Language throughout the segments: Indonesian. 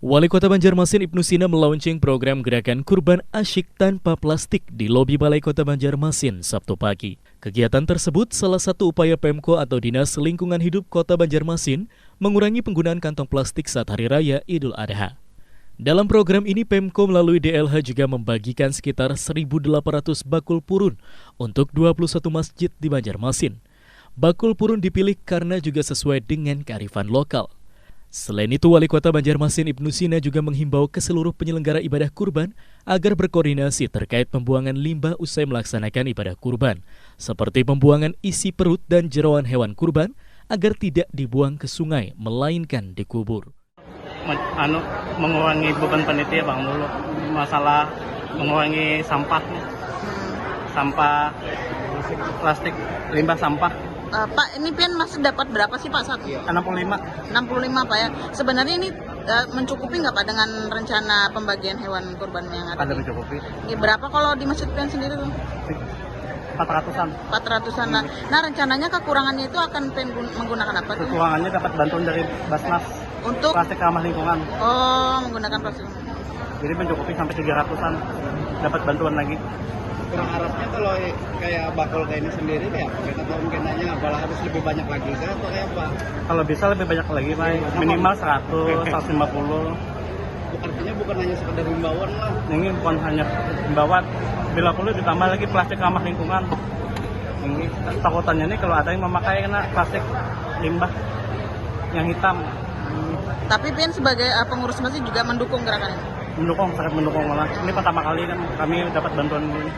Wali Kota Banjarmasin Ibnu Sina melaunching program gerakan kurban asyik tanpa plastik di lobi Balai Kota Banjarmasin Sabtu pagi. Kegiatan tersebut salah satu upaya Pemko atau Dinas Lingkungan Hidup Kota Banjarmasin mengurangi penggunaan kantong plastik saat Hari Raya Idul Adha. Dalam program ini Pemko melalui DLH juga membagikan sekitar 1.800 bakul purun untuk 21 masjid di Banjarmasin. Bakul purun dipilih karena juga sesuai dengan kearifan lokal. Selain itu, Wali Kota Banjarmasin Ibnu Sina juga menghimbau ke seluruh penyelenggara ibadah kurban agar berkoordinasi terkait pembuangan limbah usai melaksanakan ibadah kurban, seperti pembuangan isi perut dan jeroan hewan kurban agar tidak dibuang ke sungai, melainkan dikubur. Mengurangi beban panitia Bang dulu, masalah mengurangi sampah plastik, limbah sampah. Pak, ini pian masih dapat berapa sih Pak satu? 65 Pak ya. Sebenarnya ini mencukupi nggak Pak dengan rencana pembagian hewan kurban yang ada? Ada mencukupi. Ya, berapa kalau di masjid pian sendiri tuh? 400-an lah. Nah, rencananya kekurangannya itu akan menggunakan apa? Kekurangannya dapat bantuan dari Basnas untuk plastik ramah lingkungan. Oh, menggunakan plastik. Jadi mencukupi sampai 300-an dapat bantuan lagi. Kurang harapnya kalau kayak bakul kayak ini sendiri kayak atau mungkin hanya malah harus lebih banyak lagi kan atau kayak apa? Kalau bisa lebih banyak lagi, Pak. Minimal 100, 150. Artinya bukan hanya sekedar himbauan lah. Ini bukan hanya himbauan, bila perlu ditambah lagi plastik ramah lingkungan. Ini takutannya nih kalau ada yang memakai kena plastik limbah yang hitam. Tapi pian sebagai pengurus masjid juga mendukung gerakan ini? Sangat mendukung malah. Ini pertama kali kan kami dapat bantuan ini.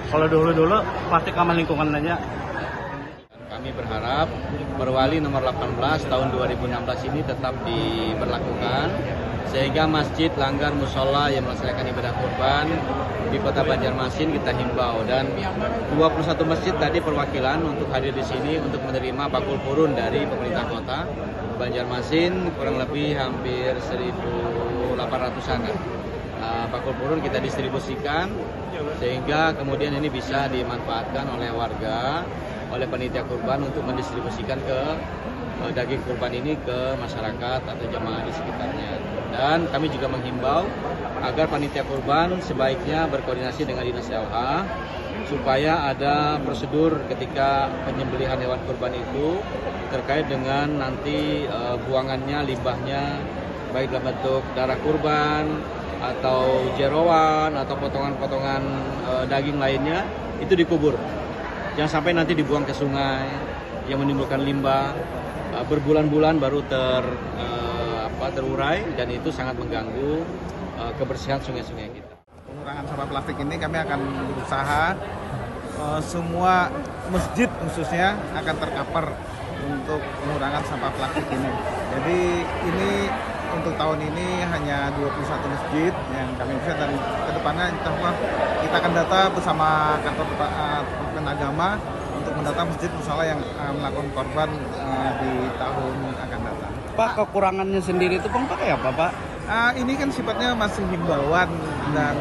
Kalau dulu plastik ramah lingkungan aja. Kami berharap Perwali nomor 18 tahun 2016 ini tetap diberlakukan sehingga masjid, langgar, musola yang melaksanakan ibadah kurban di Kota Banjarmasin kita himbau, dan 21 masjid tadi perwakilan untuk hadir di sini untuk menerima bakul purun dari pemerintah Kota Banjarmasin, kurang lebih hampir 1.800-an. Bakul purun kita distribusikan sehingga kemudian ini bisa dimanfaatkan oleh warga, oleh panitia kurban untuk mendistribusikan ke daging kurban ini ke masyarakat atau jemaah di sekitarnya. Dan kami juga menghimbau agar panitia kurban sebaiknya berkoordinasi dengan Dinas LH supaya ada prosedur ketika penyembelihan hewan kurban itu terkait dengan nanti buangannya, limbahnya, baik dalam bentuk darah kurban atau jeroan atau potongan-potongan daging lainnya itu dikubur. Jangan sampai nanti dibuang ke sungai yang menimbulkan limbah berbulan-bulan baru terurai, dan itu sangat mengganggu kebersihan sungai-sungai kita. Pengurangan sampah plastik ini kami akan berusaha semua masjid khususnya akan tercover untuk pengurangan sampah plastik ini. Jadi ini untuk tahun ini hanya 21 masjid yang kami bisa, dan kedepannya kita akan data bersama kantor Departemen Agama untuk mendata masjid musola yang melakukan korban di tahun akan datang. Pak, kekurangannya sendiri itu pakai apa, Pak? Ini kan sifatnya masih himbauan dan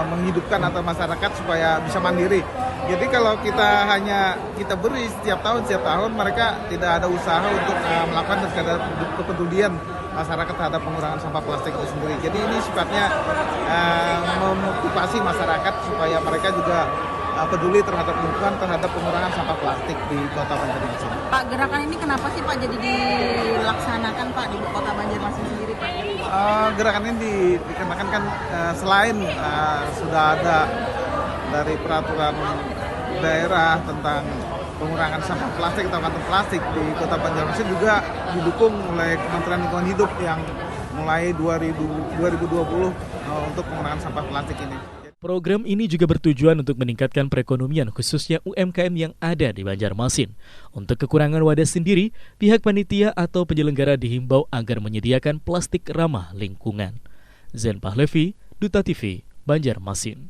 menghidupkan atau masyarakat supaya bisa mandiri. Jadi kalau kita beri setiap tahun mereka tidak ada usaha untuk melakukan kepedulian masyarakat terhadap pengurangan sampah plastik itu sendiri. Jadi ini sifatnya memotivasi masyarakat supaya mereka juga peduli terhadap lingkungan, terhadap pengurangan sampah plastik di Kota Banjarmasin. Pak, gerakan ini kenapa sih Pak jadi dilaksanakan Pak di Kota Banjarmasin sendiri Pak? Gerakan ini dikenakan kan selain sudah ada dari peraturan daerah tentang pengurangan sampah plastik atau kantong plastik di Kota Banjarmasin, juga didukung oleh Kementerian Lingkungan Hidup yang mulai 2020 untuk pengurangan sampah plastik ini. Program ini juga bertujuan untuk meningkatkan perekonomian khususnya UMKM yang ada di Banjarmasin. Untuk kekurangan wadah sendiri, pihak panitia atau penyelenggara dihimbau agar menyediakan plastik ramah lingkungan. Zen Pahlevi, Duta TV, Banjarmasin.